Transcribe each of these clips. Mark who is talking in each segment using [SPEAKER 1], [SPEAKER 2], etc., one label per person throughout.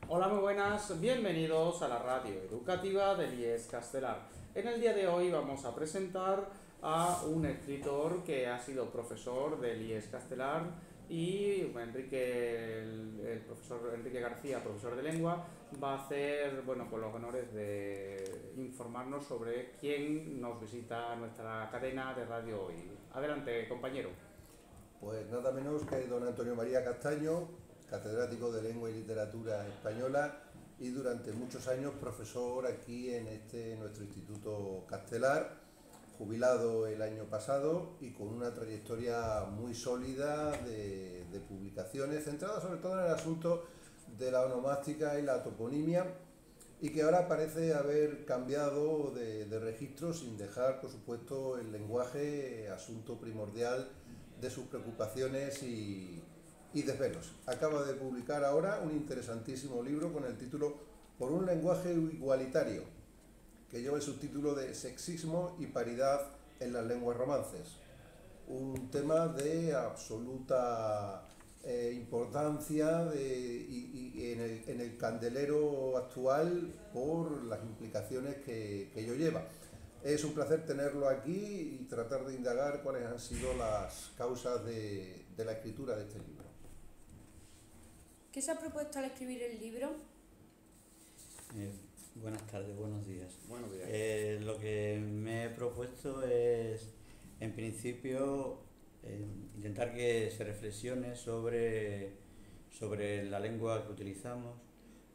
[SPEAKER 1] Hola, muy buenas, bienvenidos a la radio educativa del IES Castelar. En el día de hoy vamos a presentar a un escritor que ha sido profesor del IES Castelar y el profesor Enrique García, profesor de lengua, va a hacer, bueno, pues los honores de informarnos sobre quién nos visita nuestra cadena de radio hoy. Adelante, compañero.
[SPEAKER 2] Pues nada menos que don Antonio María Castaño, catedrático de Lengua y Literatura Española y durante muchos años profesor aquí en nuestro Instituto Castelar, jubilado el año pasado y con una trayectoria muy sólida de publicaciones, centrada sobre todo en el asunto de la onomástica y la toponimia, y que ahora parece haber cambiado de registro sin dejar, por supuesto, el lenguaje asunto primordial de sus preocupaciones y desvelos. Acaba de publicar ahora un interesantísimo libro con el título Por un lenguaje igualitario, que lleva el subtítulo de Sexismo y paridad en las lenguas romances. Un tema de absoluta importancia en el candelero actual por las implicaciones que ello lleva. Es un placer tenerlo aquí y tratar de indagar cuáles han sido las causas de la escritura de este libro.
[SPEAKER 3] ¿Qué se ha propuesto al escribir el libro?
[SPEAKER 4] Eh, Buenas tardes, buenos días.
[SPEAKER 1] Buenos días.
[SPEAKER 4] Lo que me he propuesto es, en principio, intentar que se reflexione sobre la lengua que utilizamos,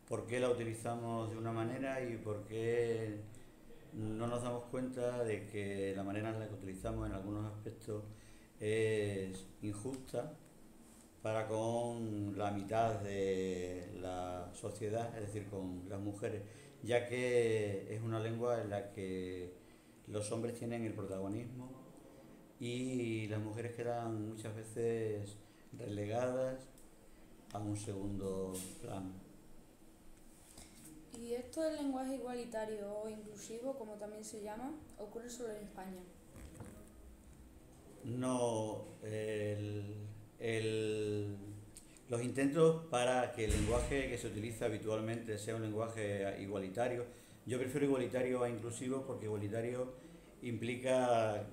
[SPEAKER 4] por qué la utilizamos de una manera y por qué no nos damos cuenta de que la manera en la que utilizamos en algunos aspectos es injusta para con la mitad de la sociedad, es decir, con las mujeres, ya que es una lengua en la que los hombres tienen el protagonismo y las mujeres quedan muchas veces relegadas a un segundo plano.
[SPEAKER 3] ¿Y esto del lenguaje igualitario o inclusivo, como también se llama, ocurre solo en España?
[SPEAKER 4] No, los intentos para que el lenguaje que se utiliza habitualmente sea un lenguaje igualitario, yo prefiero igualitario a inclusivo porque igualitario implica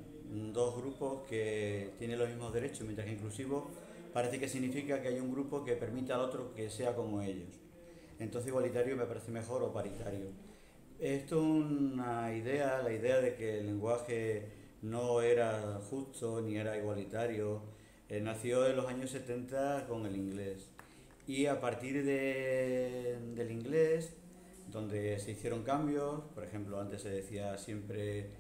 [SPEAKER 4] dos grupos que tienen los mismos derechos, mientras que inclusivo parece que significa que hay un grupo que permite al otro que sea como ellos. Entonces igualitario me parece mejor o paritario. Esto es una idea, la idea de que el lenguaje no era justo ni era igualitario, nació en los años 70 con el inglés. Y a partir del inglés, donde se hicieron cambios, por ejemplo, antes se decía siempre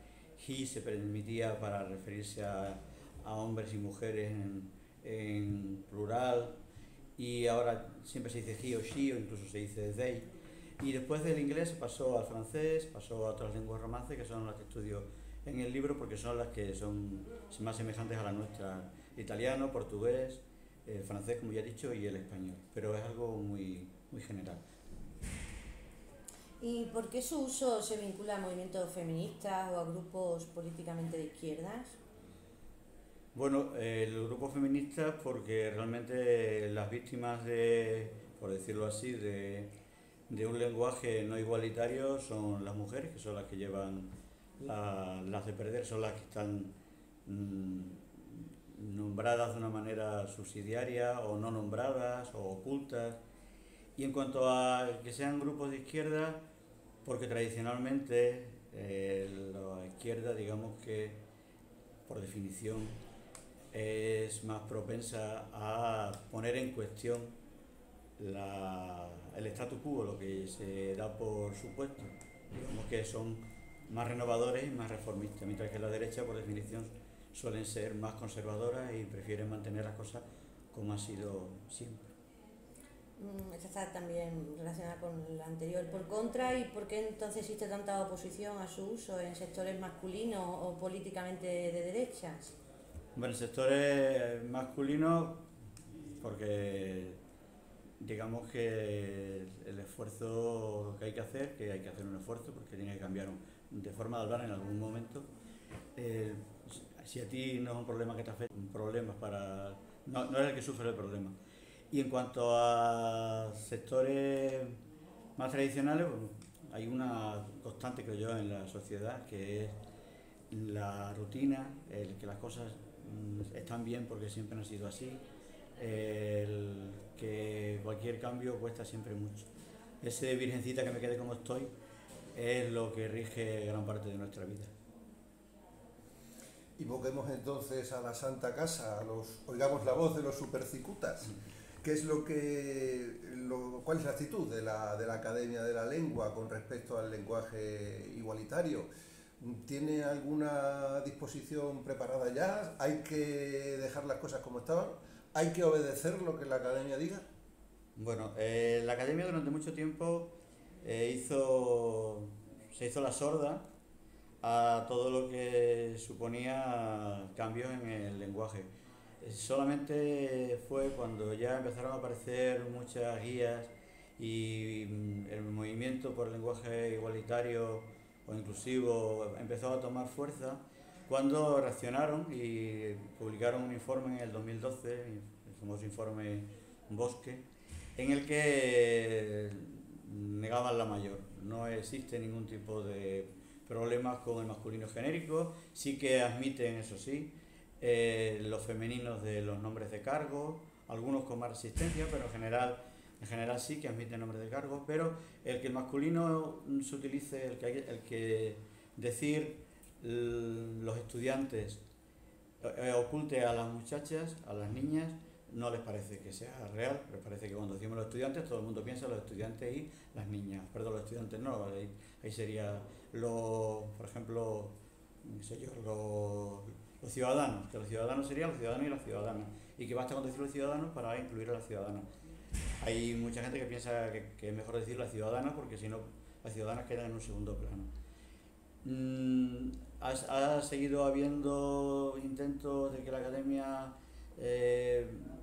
[SPEAKER 4] he, se permitía para referirse a hombres y mujeres en plural, y ahora siempre se dice he o she, o incluso se dice they. Y después del inglés pasó al francés, pasó a otras lenguas romances, que son las que estudio en el libro, porque son las que son más semejantes a la nuestra: italiano, portugués, el francés, como ya he dicho, y el español. Pero es algo muy, muy general.
[SPEAKER 5] ¿Y por qué su uso se vincula a movimientos feministas o a grupos políticamente de izquierdas?
[SPEAKER 4] Bueno, el grupo feminista, porque realmente las víctimas de, por decirlo así, de un lenguaje no igualitario son las mujeres, que son las que llevan las de perder, son las que están mm, nombradas de una manera subsidiaria o no nombradas o ocultas. Y en cuanto a que sean grupos de izquierda, porque tradicionalmente la izquierda, digamos que por definición, es más propensa a poner en cuestión el statu quo, lo que se da por supuesto. Digamos que son más renovadores y más reformistas, mientras que la derecha, por definición, suelen ser más conservadoras y prefieren mantener las cosas como ha sido siempre.
[SPEAKER 5] Esta está también relacionada con la anterior. Por contra, ¿y por qué entonces existe tanta oposición a su uso en sectores masculinos o políticamente de derechas?
[SPEAKER 4] Bueno, el sector es masculino porque digamos que el esfuerzo que hay que hacer un esfuerzo porque tiene que cambiar de forma de hablar en algún momento. Eh, si a ti no es un problema que te afecte, problemas para... No, no eres el que sufre el problema. Y en cuanto a sectores más tradicionales, bueno, hay una constante, creo yo, en la sociedad, que es la rutina, el que las cosas están bien porque siempre han sido así, el que cualquier cambio cuesta siempre mucho. Ese virgencita que me quede como estoy es lo que rige gran parte de nuestra vida.
[SPEAKER 2] Invoquemos entonces a la Santa Casa, oigamos la voz de los supercicutas. ¿Qué es cuál es la actitud de la Academia de la Lengua con respecto al lenguaje igualitario? ¿Tiene alguna disposición preparada ya? ¿Hay que dejar las cosas como estaban? ¿Hay que obedecer lo que la Academia diga?
[SPEAKER 4] Bueno, la Academia durante mucho tiempo se hizo la sorda a todo lo que suponía cambios en el lenguaje. Solamente fue cuando ya empezaron a aparecer muchas guías y el movimiento por el lenguaje igualitario o inclusivo empezó a tomar fuerza, cuando reaccionaron y publicaron un informe en el 2012, el famoso informe Bosque, en el que negaban la mayor. No existe ningún tipo de problemas con el masculino genérico, sí que admiten, eso sí, los femeninos de los nombres de cargo, algunos con más resistencia, pero en general sí que admiten nombres de cargo, pero el que el masculino se utilice, el que decir los estudiantes oculte a las muchachas, a las niñas, no les parece que sea real, les parece que cuando decimos los estudiantes, todo el mundo piensa los estudiantes y las niñas, perdón, los estudiantes no, ahí sería por ejemplo, no sé yo, los ciudadanos, que los ciudadanos serían los ciudadanos y las ciudadanas, y que basta con decir los ciudadanos para incluir a las ciudadanas. Hay mucha gente que piensa que es mejor decir las ciudadanas porque si no, las ciudadanas quedan en un segundo plano. Ha seguido habiendo intentos de que la Academia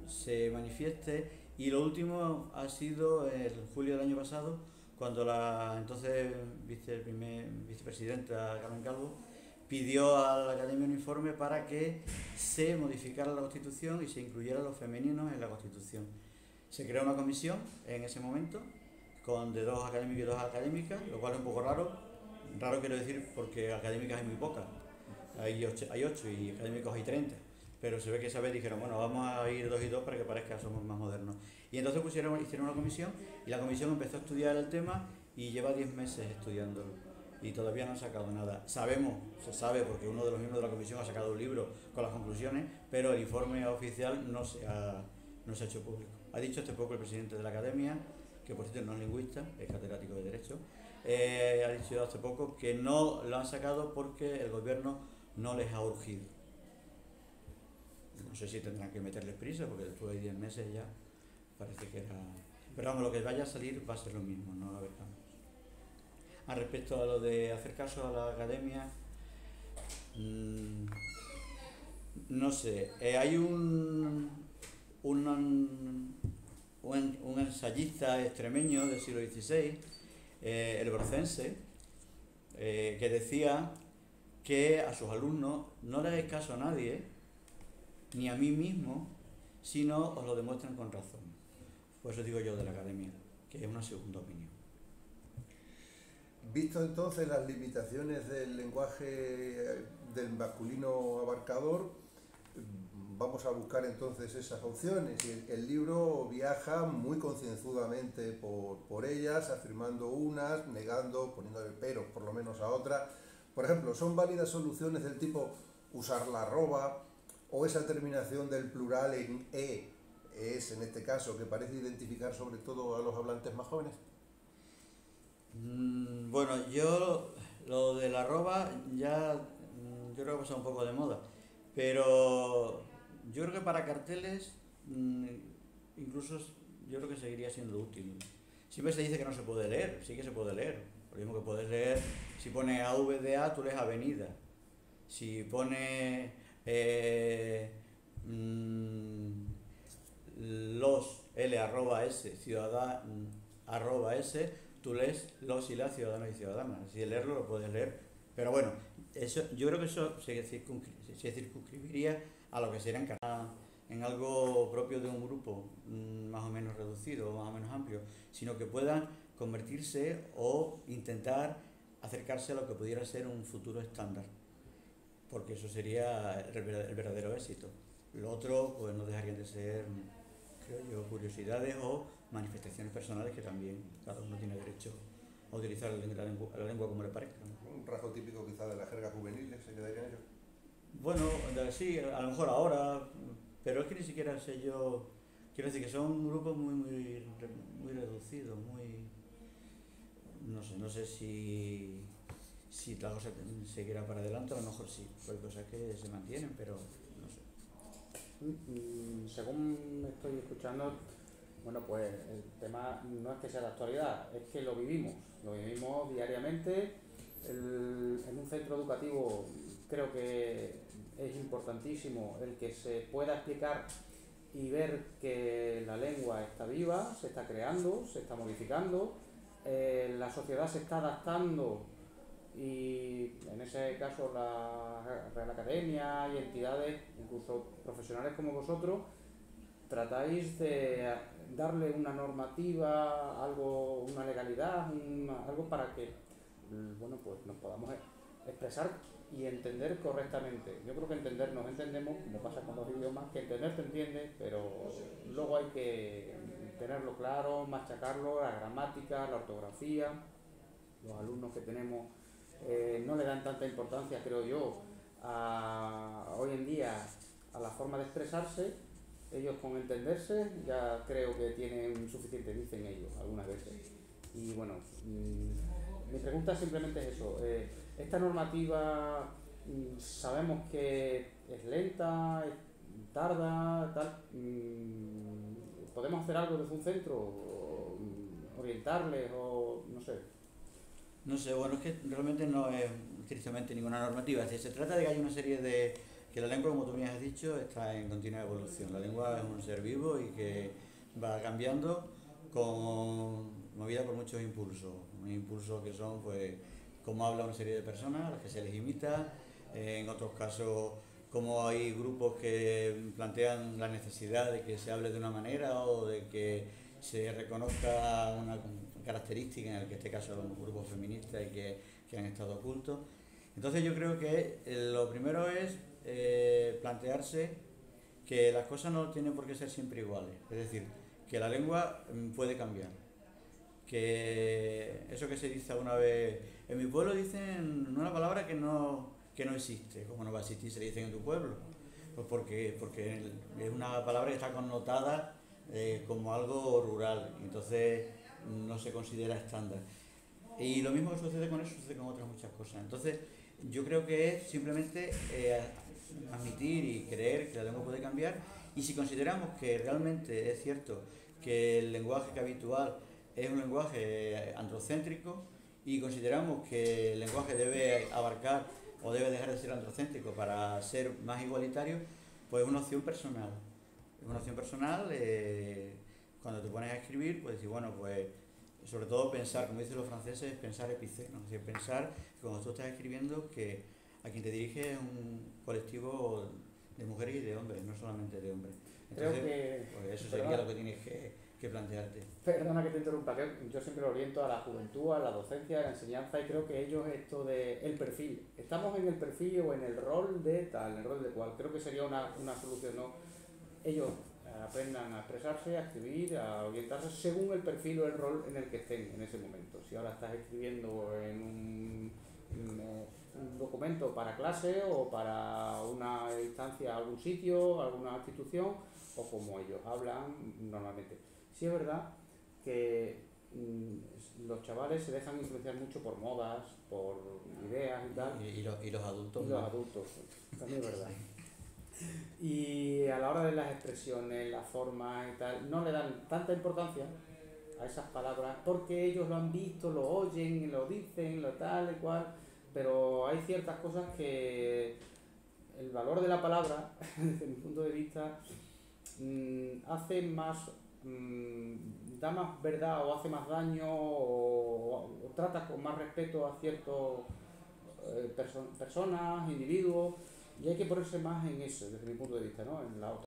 [SPEAKER 4] se manifieste, y lo último ha sido en julio del año pasado, cuando la entonces vicepresidenta Carmen Calvo pidió a la Academia un informe para que se modificara la Constitución y se incluyera los femeninos en la Constitución. Se creó una comisión en ese momento de 2 académicos y 2 académicas, lo cual es un poco raro quiero decir porque académicas hay muy pocas, hay 8 y académicos hay 30, pero se ve que esa vez dijeron, bueno, vamos a ir 2 y 2 para que parezca que somos más modernos. Y entonces hicieron una comisión, y la comisión empezó a estudiar el tema y lleva 10 meses estudiándolo y todavía no ha sacado nada. Se sabe porque uno de los miembros de la comisión ha sacado un libro con las conclusiones, pero el informe oficial no se ha hecho público. Ha dicho hace poco el presidente de la Academia, que por cierto no es lingüista, es catedrático de Derecho, ha dicho hace poco que no lo han sacado porque el gobierno no les ha urgido. No sé si tendrán que meterles prisa, porque después de 10 meses ya parece que era... Pero vamos, lo que vaya a salir va a ser lo mismo, no va a haber cambios. Respecto a lo de hacer caso a la Academia, no sé, hay un ensayista extremeño del siglo XVI, el Brocense, que decía que a sus alumnos no le hagáis caso a nadie, ni a mí mismo, sino os lo demuestran con razón. Por eso digo yo de la Academia, que es una segunda opinión.
[SPEAKER 2] Visto entonces las limitaciones del lenguaje del masculino abarcador, vamos a buscar entonces esas opciones. Y el libro viaja muy concienzudamente por ellas, afirmando unas, negando, poniéndole peros por lo menos a otras. Por ejemplo, ¿son válidas soluciones del tipo usar la arroba, o esa terminación del plural en e, es en este caso, que parece identificar sobre todo a los hablantes más jóvenes?
[SPEAKER 4] Bueno, yo lo de la arroba ya yo creo que ha pasado un poco de moda, pero yo creo que para carteles incluso yo creo que seguiría siendo útil. Siempre se dice que no se puede leer, sí que se puede leer. Por ejemplo, que puedes leer, si pone AVDA, tú lees avenida. Si pone los L arroba S, ciudadana arroba S, tú lees los y las ciudadanos y ciudadanas. Si leerlo lo puedes leer, pero bueno, eso, yo creo que eso se circunscribiría a lo que sería en algo propio de un grupo más o menos reducido, más o menos amplio, sino que puedan convertirse o intentar acercarse a lo que pudiera ser un futuro estándar, porque eso sería el verdadero éxito. Lo otro, pues no dejarían de ser, creo yo, curiosidades o manifestaciones personales que también cada uno tiene derecho a utilizar la lengua como le parezca, ¿no?
[SPEAKER 2] Un rasgo típico quizá de la jerga juvenil, se quedaría en ello.
[SPEAKER 4] Bueno, sí, a lo mejor ahora, pero es que ni siquiera sé yo, quiero decir que son grupos muy reducidos, no sé si la cosa seguirá para adelante, a lo mejor sí, hay cosas que se mantienen, pero no sé.
[SPEAKER 1] Según me estoy escuchando, bueno, pues el tema no es que sea de actualidad, es que lo vivimos diariamente. En un centro educativo creo que es importantísimo el que se pueda explicar y ver que la lengua está viva, se está creando, se está modificando, la sociedad se está adaptando y en ese caso la Real Academia y entidades, incluso profesionales como vosotros, tratáis de darle una normativa, algo, una legalidad, algo para que, bueno, pues nos podamos expresar y entender correctamente. Yo creo que entender nos entendemos, como pasa con los idiomas, que entender te entiende, pero luego hay que tenerlo claro, machacarlo, la gramática, la ortografía. Los alumnos que tenemos no le dan tanta importancia, creo yo, hoy en día a la forma de expresarse. Ellos con entenderse ya creo que tienen suficiente, dicen ellos algunas veces. Y bueno, mi pregunta simplemente es eso. Esta normativa sabemos que es lenta, tarda, tal. ¿Podemos hacer algo desde un centro? ¿Orientarles o no sé?
[SPEAKER 4] No sé, bueno, es que realmente no es estrictamente ninguna normativa, es decir, se trata de que hay una serie de... que la lengua, como tú bien has dicho, está en continua evolución. La lengua es un ser vivo y que va cambiando movida por muchos impulsos. Unos impulsos que son, pues, cómo habla una serie de personas, a las que se les imita, en otros casos, cómo hay grupos que plantean la necesidad de que se hable de una manera o de que se reconozca una característica, en el que en este caso son grupos feministas y que han estado ocultos. Entonces yo creo que lo primero es plantearse que las cosas no tienen por qué ser siempre iguales, es decir, que la lengua puede cambiar, que eso que se dice alguna vez, en mi pueblo dicen una palabra que no existe. ¿Cómo no va a existir? Se le dicen en tu pueblo, pues porque es una palabra que está connotada como algo rural, y entonces no se considera estándar. Y lo mismo que sucede con eso, sucede con otras muchas cosas. Entonces, yo creo que es simplemente admitir y creer que la lengua puede cambiar, y si consideramos que realmente es cierto que el lenguaje habitual es un lenguaje androcéntrico y consideramos que el lenguaje debe abarcar o debe dejar de ser androcéntrico para ser más igualitario, pues es una opción personal. Es una opción personal, cuando te pones a escribir, pues decir, bueno, pues sobre todo pensar, como dicen los franceses, pensar epiceno, es decir, pensar que cuando tú estás escribiendo que a quien te dirige es un colectivo de mujeres y de hombres, no solamente de hombres. Entonces,
[SPEAKER 1] creo que,
[SPEAKER 4] pues eso sería lo que tienes que plantearte.
[SPEAKER 1] Perdona que te interrumpa, que yo siempre lo oriento a la juventud, a la docencia, a la enseñanza, y creo que ellos esto de el perfil, estamos en el perfil o en el rol de tal, en el rol de cual, creo que sería una solución, ¿no? Ellos aprendan a expresarse, a escribir, a orientarse según el perfil o el rol en el que estén en ese momento. Si ahora estás escribiendo en un documento para clase o para una instancia a algún sitio, alguna institución, o como ellos hablan normalmente. Sí es verdad que los chavales se dejan influenciar mucho por modas, por ideas y tal.
[SPEAKER 4] Y los adultos.
[SPEAKER 1] Y los adultos, también es verdad. Y a la hora de las expresiones, las formas y tal, no le dan tanta importancia a esas palabras porque ellos lo han visto, lo oyen, lo dicen, lo tal y cual, pero hay ciertas cosas que el valor de la palabra, desde mi punto de vista, hace más, da más verdad o hace más daño o trata con más respeto a ciertos personas, individuos. Y hay que ponerse más en eso, desde mi punto de vista, ¿no? En la